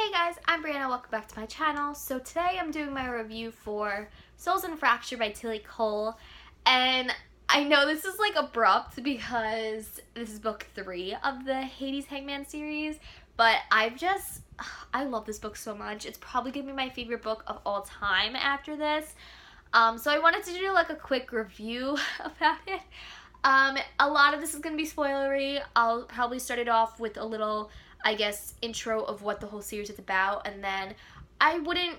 Hey guys, I'm Brianna, welcome back to my channel. So today I'm doing my review for Unfractured by Tillie Cole, and I know this is like abrupt because this is book 3 of the Hades Hangman series, but I love this book so much. It's probably gonna be my favorite book of all time after this. So I wanted to do like a quick review about it. A lot of this is gonna be spoilery. I'll probably start it off with a little, I guess, intro of what the whole series is about, and then I wouldn't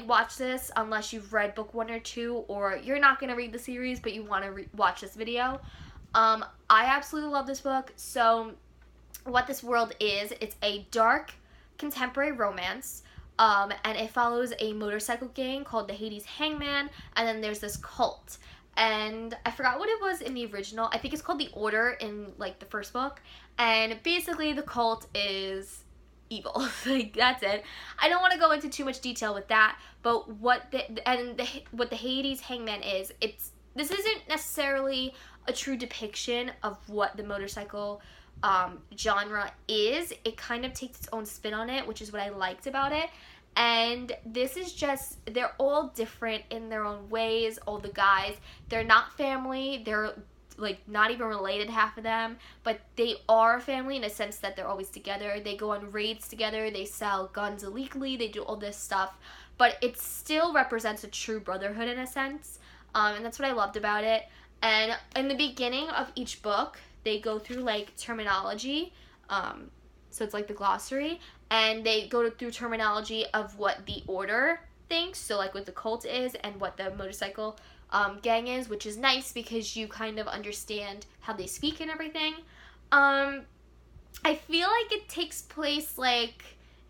watch this unless you've read book 1 or 2, or you're not gonna read the series but you want to watch this video. I absolutely love this book. So what this world is, it's a dark contemporary romance, and it follows a motorcycle gang called the Hades Hangman, and then there's this cult. And I forgot what it was in the original. I think it's called the Order in like the first book. And basically the cult is evil. Like, that's it. I don't want to go into too much detail with that, but what the Hades Hangman is, this isn't necessarily a true depiction of what the motorcycle genre is. It kind of takes its own spin on it, which is what I liked about it. And this is just, they're all different in their own ways. All the guys, they're not family. They're like not even related, half of them, but they are family in a sense that they're always together. They go on raids together. They sell guns illegally. They do all this stuff, but it still represents a true brotherhood in a sense. And that's what I loved about it. And in the beginning of each book, they go through like terminology. So it's like the glossary, and they go through terminology of what the Order thinks, so like what the cult is and what the motorcycle gang is, which is nice because you kind of understand how they speak and everything. I feel like it takes place like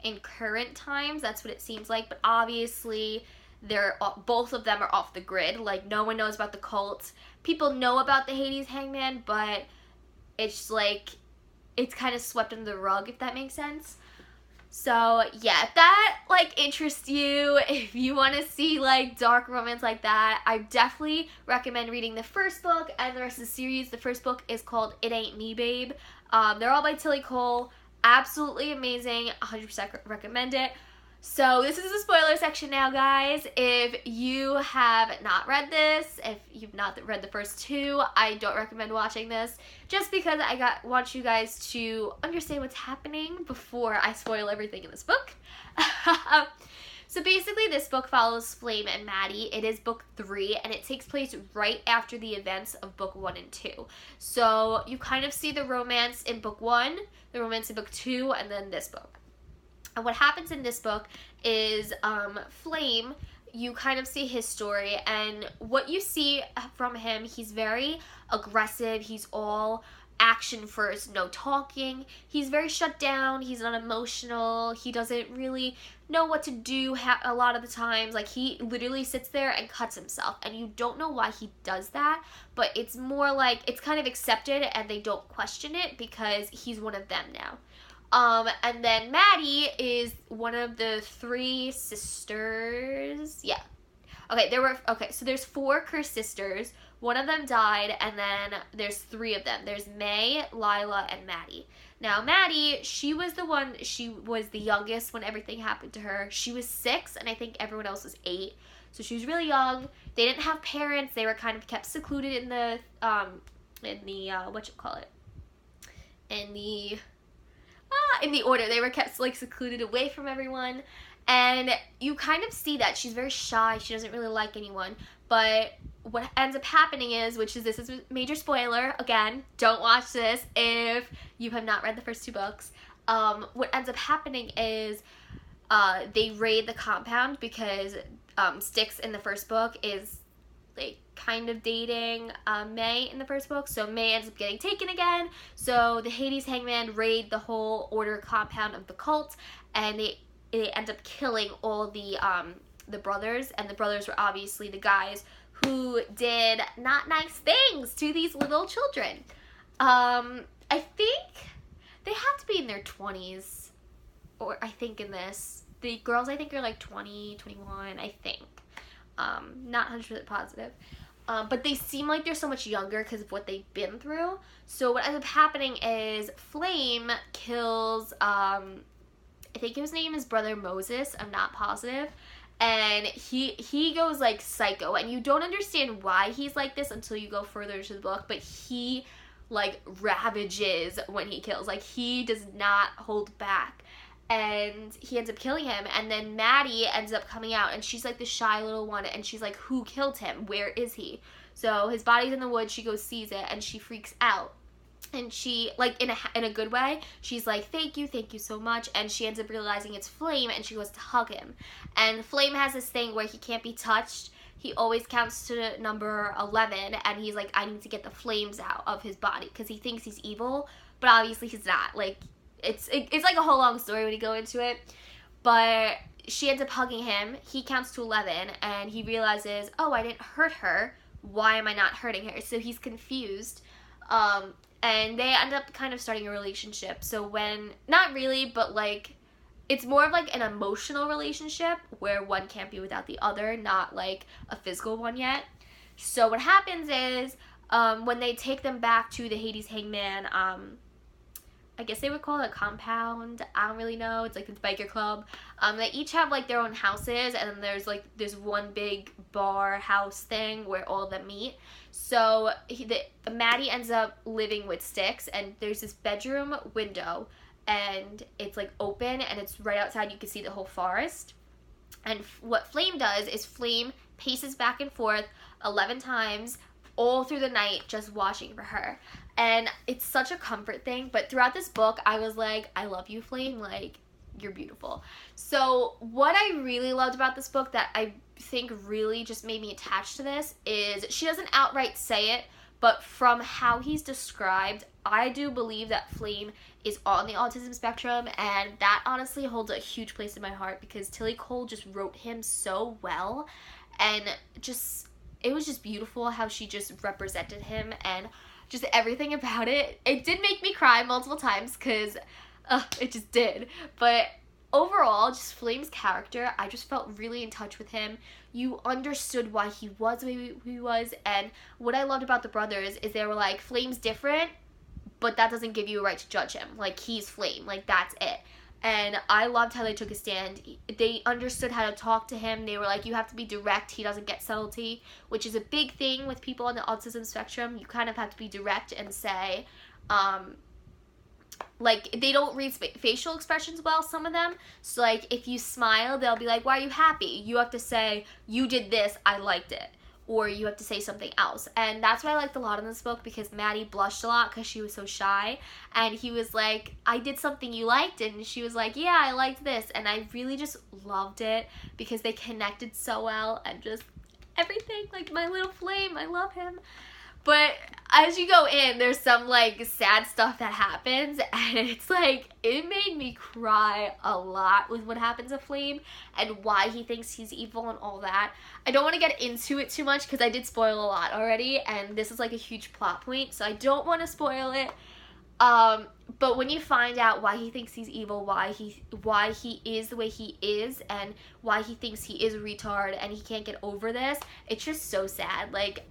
in current times, that's what it seems like, but obviously both of them are off the grid. Like, no one knows about the cult. People know about the Hades Hangman, but it's like it's kind of swept under the rug, if that makes sense. So yeah, if that like interests you, if you want to see like dark romance like that, I definitely recommend reading the first book and the rest of the series. The first book is called It Ain't Me, Babe. They're all by Tillie Cole. Absolutely amazing. 100% recommend it. So this is the spoiler section now, guys. If you have not read this, if you've not read the first 2, I don't recommend watching this, just because want you guys to understand what's happening before I spoil everything in this book. So basically this book follows Flame and Maddie. It is book 3, and it takes place right after the events of book 1 and 2. So you kind of see the romance in book 1, the romance in book 2, and then this book. And what happens in this book is Flame, you kind of see his story, and what you see from him, he's very aggressive. He's all action first, no talking. He's very shut down. He's not emotional. He doesn't really know what to do a lot of the times. Like, he literally sits there and cuts himself, and you don't know why he does that, but it's more like it's kind of accepted and they don't question it because he's one of them now. And then Maddie is one of the 3 sisters. Yeah. Okay, so there's 4 cursed sisters. One of them died, and then there's 3 of them. There's May, Lila, and Maddie. Now, Maddie, she was the youngest when everything happened to her. She was 6, and I think everyone else was 8. So she was really young. They didn't have parents. They were kind of kept secluded in the in the Order. They were kept like secluded away from everyone, and you kind of see that she's very shy. She doesn't really like anyone, but what ends up happening is, this is a major spoiler, again, don't watch this if you have not read the first 2 books. What ends up happening is they raid the compound because Styx in the first book is like kind of dating May in the first book, so May ends up getting taken again. So the Hades Hangman raid the whole Order compound of the cult, and they end up killing all the brothers, and the brothers were obviously the guys who did not nice things to these little children. I think they have to be in their 20s, or I think in this, the girls I think are like 20, 21, I think. Not 100% positive. But they seem like they're so much younger because of what they've been through. So what ends up happening is Flame kills I think his name is Brother Moses, I'm not positive. And he goes like psycho, and you don't understand why he's like this until you go further into the book, but he like ravages when he kills. Like, he does not hold back. And he ends up killing him, and then Maddie ends up coming out, and she's like the shy little one, and she's like, who killed him? Where is he? So his body's in the woods, she goes sees it, and she freaks out. And she, like, in a good way, she's like, thank you so much. And she ends up realizing it's Flame, and she goes to hug him. And Flame has this thing where he can't be touched. He always counts to number 11, and he's like, I need to get the flames out of his body, because he thinks he's evil, but obviously he's not. Like, it's like a whole long story when you go into it. But she ends up hugging him. He counts to 11, and he realizes, oh, I didn't hurt her. Why am I not hurting her? So he's confused. And they end up kind of starting a relationship. So when, not really, but like, it's more of like an emotional relationship where one can't be without the other, not like a physical one yet. So what happens is, when they take them back to the Hades Hangman, I guess they would call it a compound. I don't really know. It's like this biker club. They each have like their own houses, and then there's like this one big bar house thing where all of them meet. So Maddie ends up living with Styx, and there's this bedroom window, and it's like open, and it's right outside. You can see the whole forest. And what Flame does is Flame paces back and forth 11 times all through the night, just watching for her. And it's such a comfort thing. But throughout this book, I was like, I love you, Flame. Like, you're beautiful. So what I really loved about this book that I think really just made me attached to this is she doesn't outright say it, but from how he's described, I do believe that Flame is on the autism spectrum, and that honestly holds a huge place in my heart because Tillie Cole just wrote him so well, and just, it was just beautiful how she just represented him, and just everything about it. It did make me cry multiple times because it just did. But overall, just Flame's character, I just felt really in touch with him. You understood why he was the way he was. And what I loved about the brothers is they were like, Flame's different, but that doesn't give you a right to judge him. Like, he's Flame. Like, that's it. And I loved how they took a stand. They understood how to talk to him. They were like, you have to be direct. He doesn't get subtlety, which is a big thing with people on the autism spectrum. You kind of have to be direct and say, like, they don't read facial expressions well, some of them. So, like, if you smile, they'll be like, why are you happy? You have to say, you did this, I liked it. Or you have to say something else. And that's what I liked a lot in this book, because Maddie blushed a lot because she was so shy. And he was like, I did something you liked. And she was like, yeah, I liked this. And I really just loved it because they connected so well, and just everything. Like, my little Flame, I love him. But as you go in, there's some, like, sad stuff that happens, and it's, like, it made me cry a lot with what happens to Flame and why he thinks he's evil and all that. I don't want to get into it too much because I did spoil a lot already, and this is, like, a huge plot point, so I don't want to spoil it. But when you find out why he thinks he's evil, why he is the way he is, and why he thinks he is a retard and he can't get over this, it's just so sad. Like,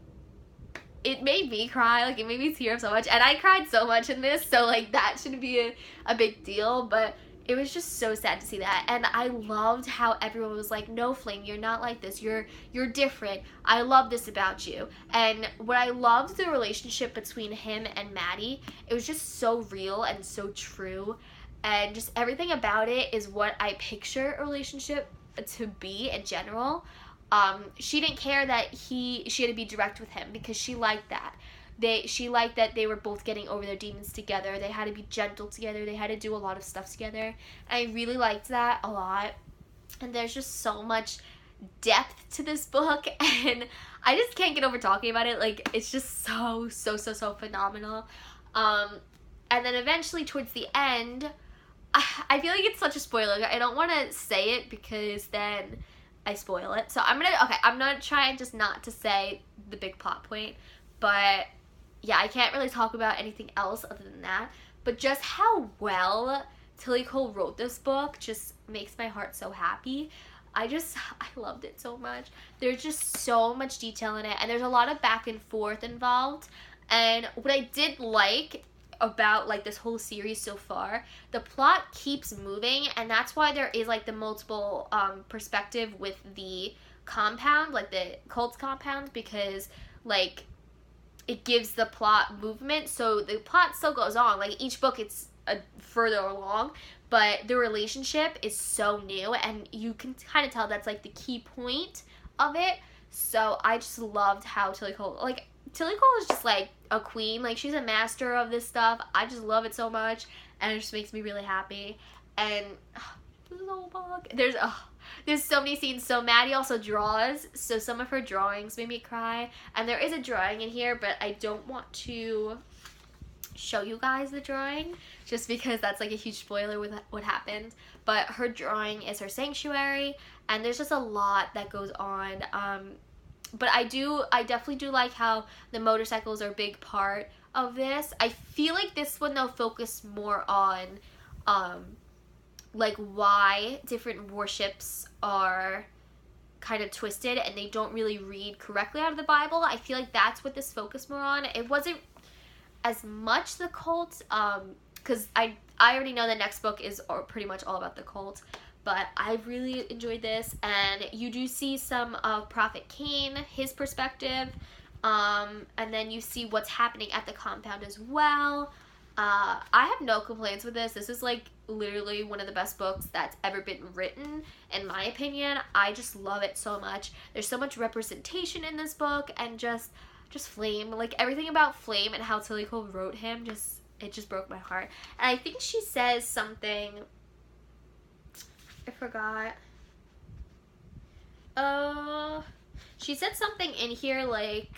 it made me cry, like, it made me tear up so much, and I cried so much in this, so, like, that shouldn't be a big deal, but it was just so sad to see that. And I loved how everyone was like, no, Flame, you're not like this, you're different, I love this about you. And what I loved the relationship between him and Maddie, it was just so real and so true, and just everything about it is what I picture a relationship to be in general. She didn't care that she had to be direct with him because she liked that. She liked that they were both getting over their demons together. They had to be gentle together. They had to do a lot of stuff together. And I really liked that a lot. And there's just so much depth to this book, and I just can't get over talking about it. Like, it's just so phenomenal. And then eventually towards the end, I feel like it's such a spoiler. I don't want to say it because then I spoil it. So I'm gonna try just not to say the big plot point, but yeah, I can't really talk about anything else other than that. But just how well Tillie Cole wrote this book just makes my heart so happy. I loved it so much. There's just so much detail in it, and there's a lot of back and forth involved. And what I did like, about like this whole series so far, the plot keeps moving, and that's why there is like the multiple perspective with the compound, like the cult's compound, because like it gives the plot movement, so the plot still goes on. Like each book it's further along, but the relationship is so new, and you can kind of tell that's like the key point of it. So I just loved how Tillie Cole is just like a queen. Like she's a master of this stuff. I just love it so much, and it just makes me really happy. And there's so many scenes. So Maddie also draws, so some of her drawings made me cry, and there is a drawing in here, but I don't want to show you guys the drawing just because that's like a huge spoiler with what happened. But her drawing is her sanctuary, and there's just a lot that goes on. But I definitely do like how the motorcycles are a big part of this. I feel like this one though focused more on like why different warships are kind of twisted and they don't really read correctly out of the Bible. I feel like that's what this focused more on. It wasn't as much the cult, because I already know the next book is pretty much all about the cult, but I really enjoyed this. And you do see some of Prophet Cain, his perspective, and then you see what's happening at the compound as well. I have no complaints with this. This is like literally one of the best books that's ever been written, in my opinion. I just love it so much. There's so much representation in this book, and just Flame, like everything about Flame and how Tillie Cole wrote him, it just broke my heart. And I think she says something, I forgot. She said something in here like,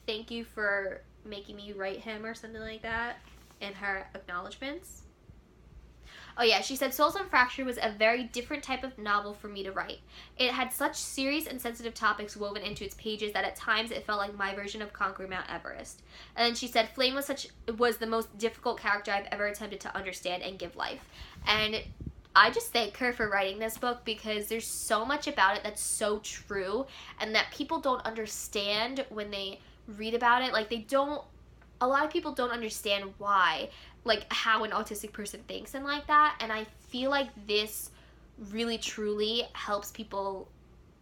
thank you for making me write him, or something like that, in her acknowledgments. Oh yeah, she said, Souls Unfractured was a very different type of novel for me to write. It had such serious and sensitive topics woven into its pages that at times it felt like my version of conquering Mount Everest. And then she said, Flame was the most difficult character I've ever attempted to understand and give life. And I just thank her for writing this book, because there's so much about it that's so true, and that people don't understand when they read about it. Like a lot of people don't understand why, like how an autistic person thinks and like that, and I feel like this really truly helps people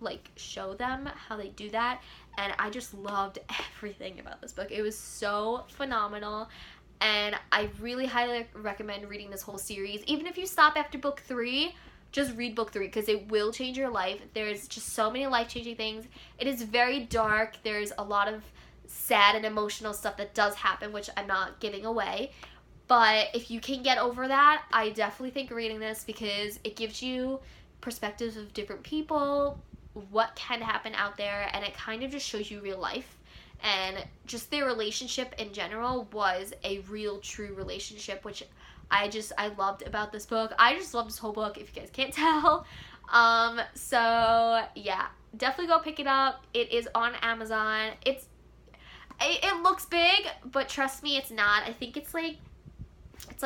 like show them how they do that. And I just loved everything about this book. It was so phenomenal, and I really highly recommend reading this whole series. Even if you stop after book 3, just read book 3, because it will change your life. There's just so many life-changing things. It is very dark. There's a lot of sad and emotional stuff that does happen, which I'm not giving away. But if you can get over that, I definitely think reading this, because it gives you perspectives of different people, what can happen out there, and it kind of just shows you real life. And just their relationship in general was a real, true relationship, which I loved about this book. I just love this whole book, if you guys can't tell. So yeah, definitely go pick it up. It is on Amazon. It looks big, but trust me, it's not. I think it's like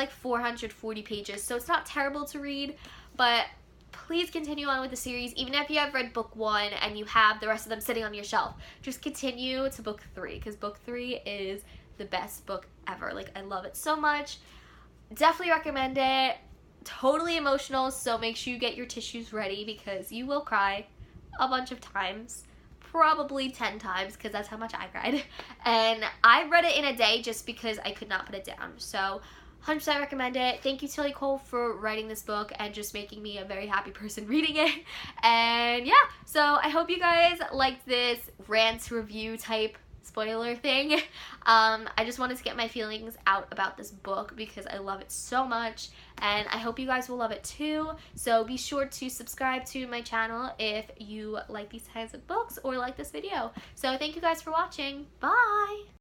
440 pages, so it's not terrible to read, but please continue on with the series. Even if you have read book 1 and you have the rest of them sitting on your shelf, just continue to book 3, because book 3 is the best book ever. Like, I love it so much. Definitely recommend it. Totally emotional, so make sure you get your tissues ready, because you will cry a bunch of times. Probably 10 times, because that's how much I cried. And I read it in a day just because I could not put it down. So 100% recommend it. Thank you, Tillie Cole, for writing this book and just making me a very happy person reading it. And yeah, so I hope you guys liked this rant review type spoiler thing. I just wanted to get my feelings out about this book, because I love it so much, and I hope you guys will love it too. So be sure to subscribe to my channel if you like these kinds of books or like this video. So thank you guys for watching. Bye!